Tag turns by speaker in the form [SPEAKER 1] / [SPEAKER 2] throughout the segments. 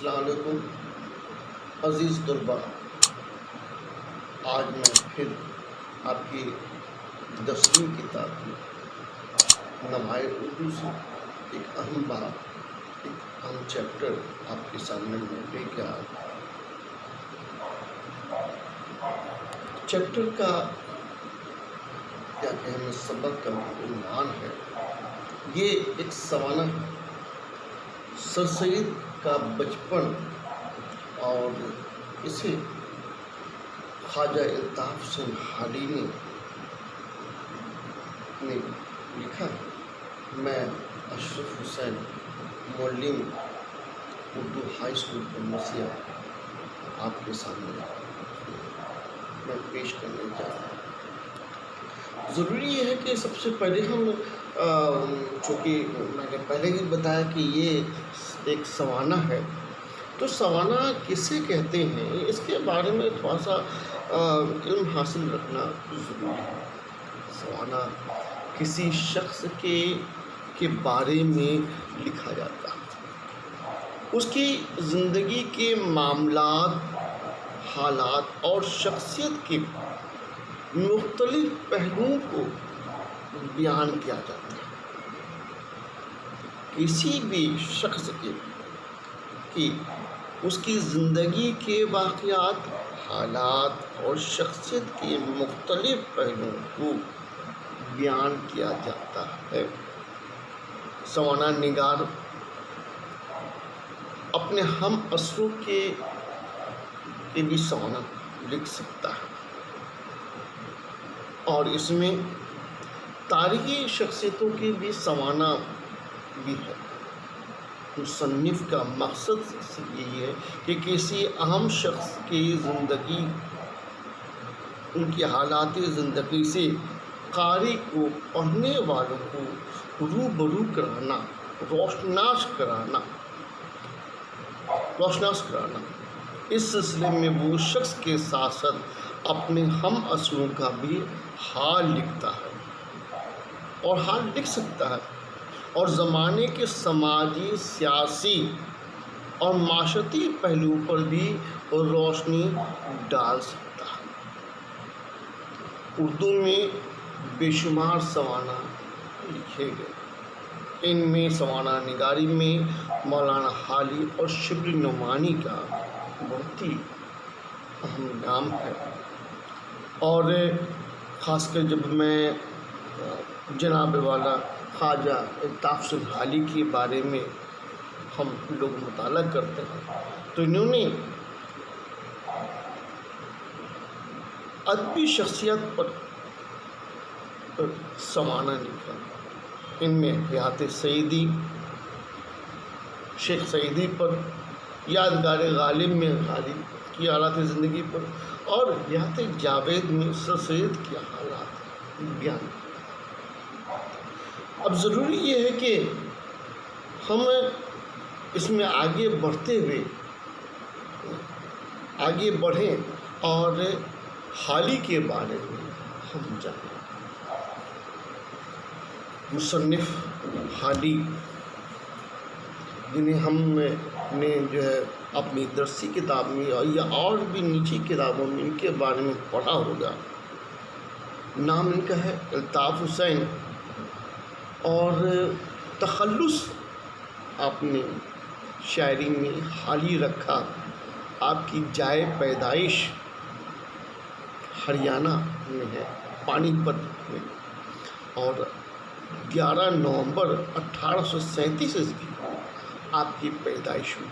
[SPEAKER 1] السلام علیکم عزیز طلباء، آج میں پھر آپ کی 10ویں کتاب نمائے اردو سے ایک اہم بات، ایک اہم چیپٹر آپ کے سامنے میں لے کے آیا۔ چیپٹر کا کیا کہیں، سبق کا عنوان ہے، یہ ایک سوانح سر سید کا بچپن، اور اسے خواجہ الطاف حسین حالی نے لکھا ہے۔ میں اشرف حسین، معلم اردو ہائی اسکول پر مسیح، آپ کے سامنے میں پیش کرنے جا رہا ہوں۔ ضروری یہ ہے کہ سب سے پہلے ہم چونکہ میں نے پہلے ہی بتایا کہ یہ ایک سوانح ہے، تو سوانح کسے کہتے ہیں اس کے بارے میں تھوڑا سا علم حاصل رکھنا ضروری ہے۔ سوانح کسی شخص کے بارے میں لکھا جاتا ہے، اس کی زندگی کے معاملات، حالات اور شخصیت کے مختلف پہلوؤں کو بیان کیا جاتا ہے۔ کسی بھی شخص کی اس کی زندگی کے واقعات، حالات اور شخصیت کے مختلف پہلوؤں کو بیان کیا جاتا ہے۔ سوانح نگار اپنے ہم عصروں کے بھی سوانح لکھ سکتا ہے، اور اس میں تاریخی شخصیتوں کی بھی سوانح بھی ہے۔ مصنف کا مقصد یہی ہے کہ کسی اہم شخص کی زندگی، ان کی حالات زندگی سے قاری کو، پڑھنے والوں کو روبرو کرانا، روشناس کرانا۔ اس سلسلے میں وہ شخص کے ساتھ ساتھ اپنے ہم عصروں کا بھی حال لکھتا ہے، اور حال لکھ سکتا ہے، اور زمانے کے سماجی، سیاسی اور معاشرتی پہلوؤں پر بھی روشنی ڈال سکتا ہے۔ اردو میں بے شمار سوانح لکھے گئے، ان میں سوانح نگاری میں مولانا حالی اور شبلی نعمانی کا بہت ہی اہم نام ہے، اور خاص کر جب میں جناب والا خواجہ الطاف حسین حالی کے بارے میں ہم لوگ مطالعہ کرتے ہیں تو انہوں نے ادبی شخصیت پر سوانح لکھا۔ ان میں حیات سعیدی، شیخ سعیدی پر، یادگار غالب میں غالب کی حالات زندگی پر، اور حیات جاوید میں سر سید کے حالات بیان۔ اب ضروری یہ ہے کہ ہم اس میں آگے بڑھیں اور حالی کے بارے میں ہم جانیں۔ مصنف حالی، جنہیں ہم نے جو ہے اپنی درسی کتاب میں یا اور بھی نیچی کتابوں میں ان کے بارے میں پڑھا ہوگا۔ نام ان کا ہے الطاف حسین، اور تخلص آپ نے شاعری میں حالی رکھا۔ آپ کی جائے پیدائش ہریانہ میں ہے، پانی پت میں، اور 11 نومبر 1837 عیسوی آپ کی پیدائش ہوئی۔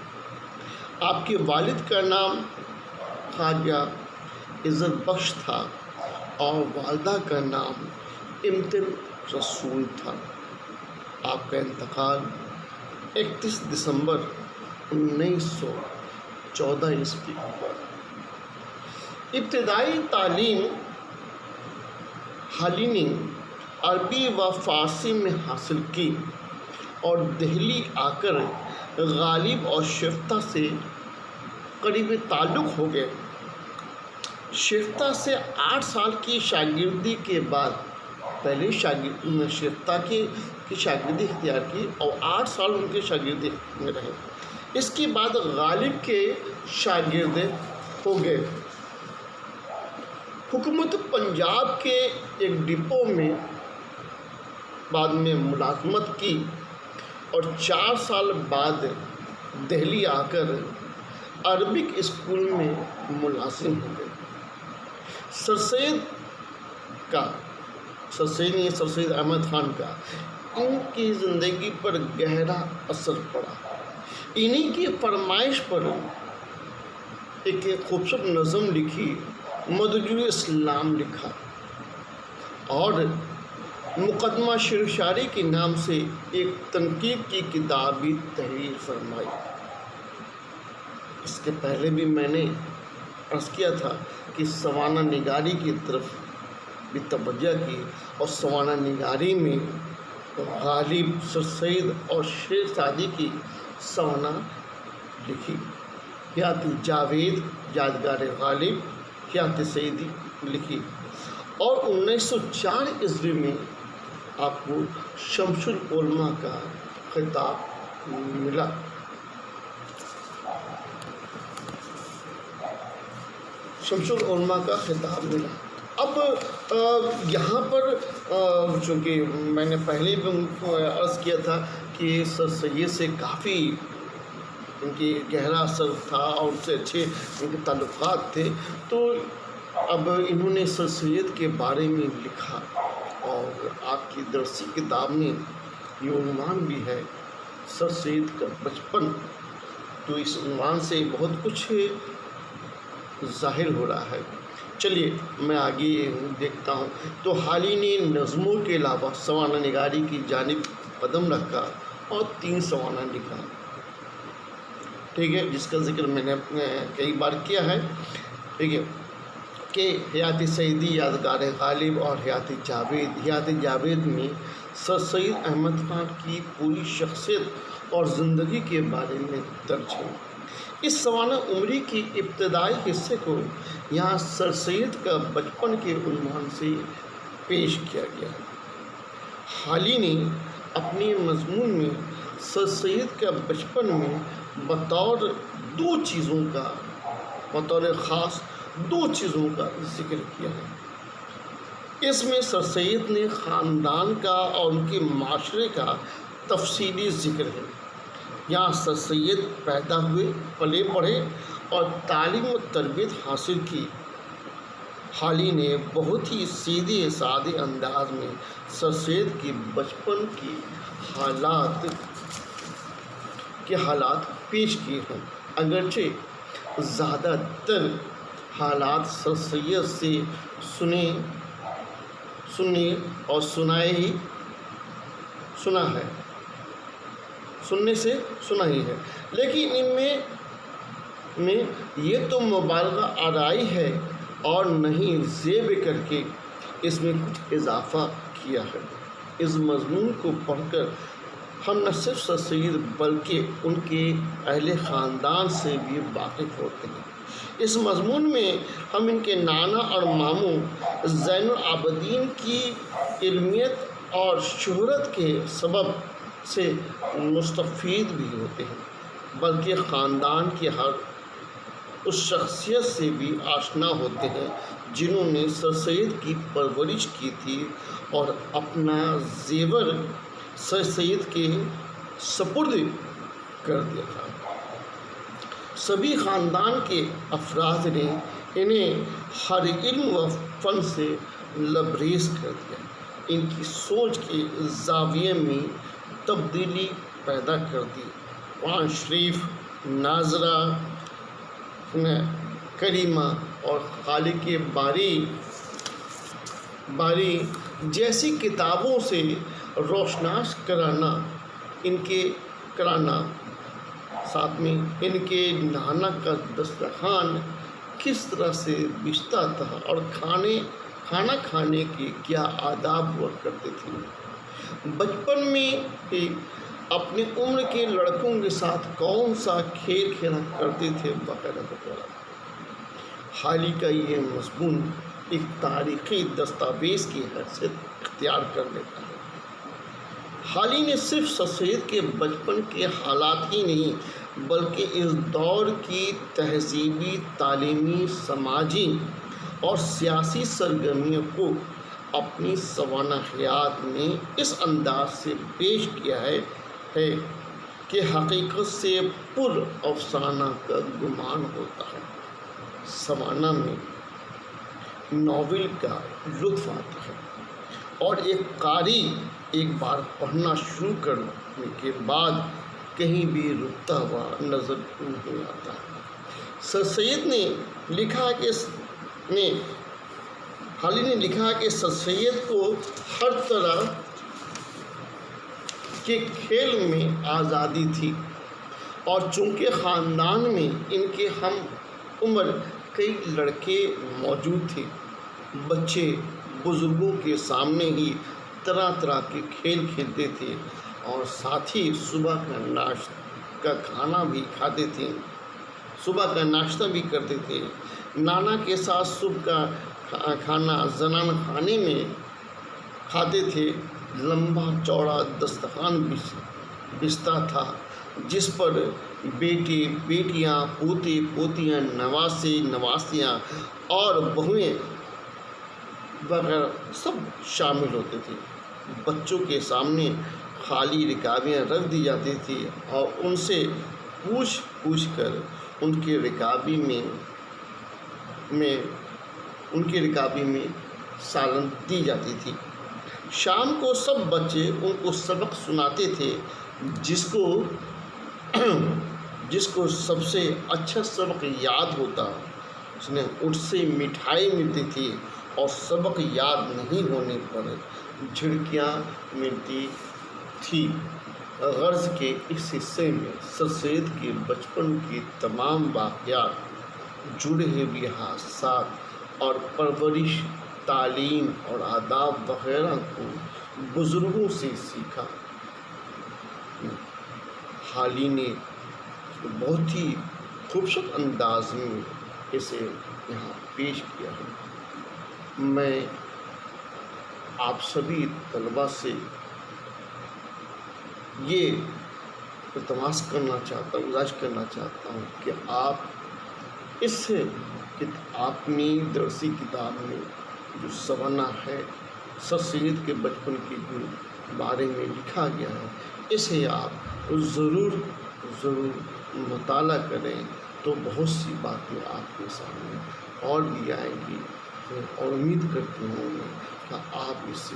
[SPEAKER 1] آپ کے والد کا نام خواجہ عزت بخش تھا، اور والدہ کا نام امتن رسول تھا۔ آپ کا انتقال 31 دسمبر 1914 عیسوی کو ہوا۔ ابتدائی تعلیم حالی نے عربی و فارسی میں حاصل کی، اور دہلی آ کر غالب اور شیفتہ سے قریبی تعلق ہو گئے۔ شیفتہ سے 8 سال کی شاگردی کے بعد، پہلے شیفتہ کی شاگردی اختیار کی اور 8 سال ان کے شاگردی میں رہے۔ اس کے بعد غالب کے شاگرد ہو گئے۔ حکومت پنجاب کے ایک ڈپو میں بعد میں ملازمت کی اور 4 سال بعد دہلی آ کر عربک اسکول میں ملازم ہو گئے۔ سر سید احمد خان کا ان کی زندگی پر گہرا اثر پڑا۔ انہی کی فرمائش پر ایک خوبصورت نظم لکھی، مدجو اسلام لکھا، اور مقدمہ شعر و شاعری کے نام سے ایک تنقید کی کتاب بھی تحریر فرمائی۔ اس کے پہلے بھی میں نے عرض کیا تھا کہ سوانح نگاری کی طرف بھی توجہ کی، اور سوانح نگاری میں غالب، سر سید اور شیر سعدی کی سوانح لکھی۔ حیات جاوید، یادگار غالب، حیات سعدی لکھی، اور 1904 عیسوی میں آپ کو شمس العلماء کا خطاب ملا۔ شمس العلماء کا خطاب ملا۔ اب یہاں پر چونکہ میں نے پہلے بھی عرض کیا تھا کہ سر سید سے کافی ان کی گہرا اثر تھا اور ان سے اچھے ان کے تعلقات تھے، تو اب انہوں نے سر سید کے بارے میں لکھا، اور آپ کی درسی کتاب میں یہ عنوان بھی ہے، سر سید کا بچپن۔ تو اس عنوان سے بہت کچھ ظاہر ہو رہا ہے۔ چلیے میں آگے دیکھتا ہوں۔ تو حالی نے نظموں کے علاوہ سوانح نگاری کی جانب قدم رکھا اور 3 سوانح لکھا، ٹھیک ہے، جس کا ذکر میں نے کئی بار کیا ہے، ٹھیک ہے، کہ حیات سعدی، یادگار غالب اور حیات جاوید۔ حیات جاوید میں سر سید احمد خان کی پوری شخصیت اور زندگی کے بارے میں درج ہے۔ اس سوانح عمری کی ابتدائی حصے کو یہاں سر سید کا بچپن کے عنوان سے پیش کیا گیا ہے۔ حالی نے اپنے مضمون میں سر سید کا بچپن میں بطور خاص 2 چیزوں کا ذکر کیا ہے۔ اس میں سر سید نے خاندان کا اور ان کے معاشرے کا تفصیلی ذکر ہے۔ یہاں سر سید پیدا ہوئے، پلے بڑھے اور تعلیم و تربیت حاصل کی۔ حالی نے بہت ہی سیدھے سادے انداز میں سر سید کے بچپن کی حالات پیش کیے ہیں، اگرچہ زیادہ تر حالات سر سید سے سننے اور سنا ہی ہے، لیکن ان میں یہ تو مبالغہ آرائی ہے اور نہیں زیب کر کے اس میں کچھ اضافہ کیا ہے۔ اس مضمون کو پڑھ کر ہم نہ صرف سر سید بلکہ ان کے اہل خاندان سے بھی واقف ہوتے ہیں۔ اس مضمون میں ہم ان کے نانا اور ماموں زین العابدین کی علمیت اور شہرت کے سبب سے مستفید بھی ہوتے ہیں، بلکہ خاندان کی ہر اس شخصیت سے بھی آشنا ہوتے ہیں جنہوں نے سر سید کی پرورش کی تھی اور اپنا زیور سر سید کے سپرد کر دیا تھا۔ سبھی خاندان کے افراد نے انہیں ہر علم و فن سے لبریز کر دیا، ان کی سوچ کے زاویے میں تبدیلی پیدا کر دی۔ قرآن شریف، ناظرہ، کریمہ اور خالق باری جیسی کتابوں سے روشناس کرانا، ساتھ میں ان کے نانا کا دسترخوان کس طرح سے بچتا تھا اور کھانا کھانے کے کیا آداب ہوا کرتے تھے، بچپن میں ہی اپنی عمر کے لڑکوں کے ساتھ کون سا کھیل کھیلا کرتے تھے، وغیرہ وغیرہ۔ حالی کا یہ مضمون ایک تاریخی دستاویز کی حیثیت اختیار کر لیتا ہے۔ حالی نے صرف سر سید کے بچپن کے حالات ہی نہیں بلکہ اس دور کی تہذیبی، تعلیمی، سماجی اور سیاسی سرگرمیوں کو اپنی سوانحیات میں اس انداز سے پیش کیا ہے کہ حقیقت سے پر افسانہ کا گمان ہوتا ہے۔ سوانح میں ناول کا لطف آتا ہے اور ایک قاری ایک بار پڑھنا شروع کرنے کے بعد کہیں بھی رکتا ہوا نظر نہیں آتا۔ سر سید نے لکھا کہ سر سید کو ہر طرح کے کھیل میں آزادی تھی، اور چونکہ خاندان میں ان کے ہم عمر کئی لڑکے موجود تھے، بچے بزرگوں کے سامنے ہی طرح طرح کے کھیل کھیلتے تھے اور ساتھ ہی صبح کا کھانا بھی کھاتے تھے، صبح کا ناشتہ بھی کرتے تھے۔ نانا کے ساتھ صبح کا کھانا زنان خانے میں کھاتے تھے۔ لمبا چوڑا دسترخوان بچھتا تھا جس پر بیٹے بیٹیاں، پوتے پوتیاں، نواسے نواسیاں اور بہویں وغیرہ سب شامل ہوتے تھے۔ بچوں کے سامنے خالی رکابیں رکھ دی جاتی تھیں اور ان سے پوچھ کر ان کے رکابی میں سالن دی جاتی تھی۔ شام کو سب بچے ان کو سبق سناتے تھے۔ جس کو سب سے اچھا سبق یاد ہوتا اس سے مٹھائی ملتی تھی، اور سبق یاد نہیں ہونے پر جھڑکیاں ملتی تھی۔ غرض کے اس حصے میں سر سید کے بچپن کے تمام واقعات، جڑے ہوئے حادثات اور پرورش، تعلیم اور آداب وغیرہ کو بزرگوں سے سیکھا۔ حالی نے بہت ہی خوبصورت انداز میں اسے یہاں پیش کیا ہے۔ میں آپ سبھی طلباء سے یہ التماس گزارش کرنا چاہتا ہوں کہ آپ اس اپنی درسی کتاب میں جو سوانح ہے سر سید کے بچپن کے بارے میں لکھا گیا ہے، اسے آپ ضرور مطالعہ کریں تو بہت سی باتیں آپ کے سامنے اور بھی آئیں گی، اور امید کرتے ہوں گے کہ آپ اس سے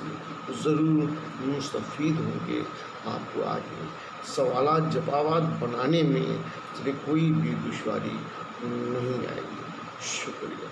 [SPEAKER 1] ضرور مستفید ہوں گے۔ آپ کو آگے سوالات جوابات بنانے میں کوئی بھی دشواری نہیں آئے گی۔ شکریہ۔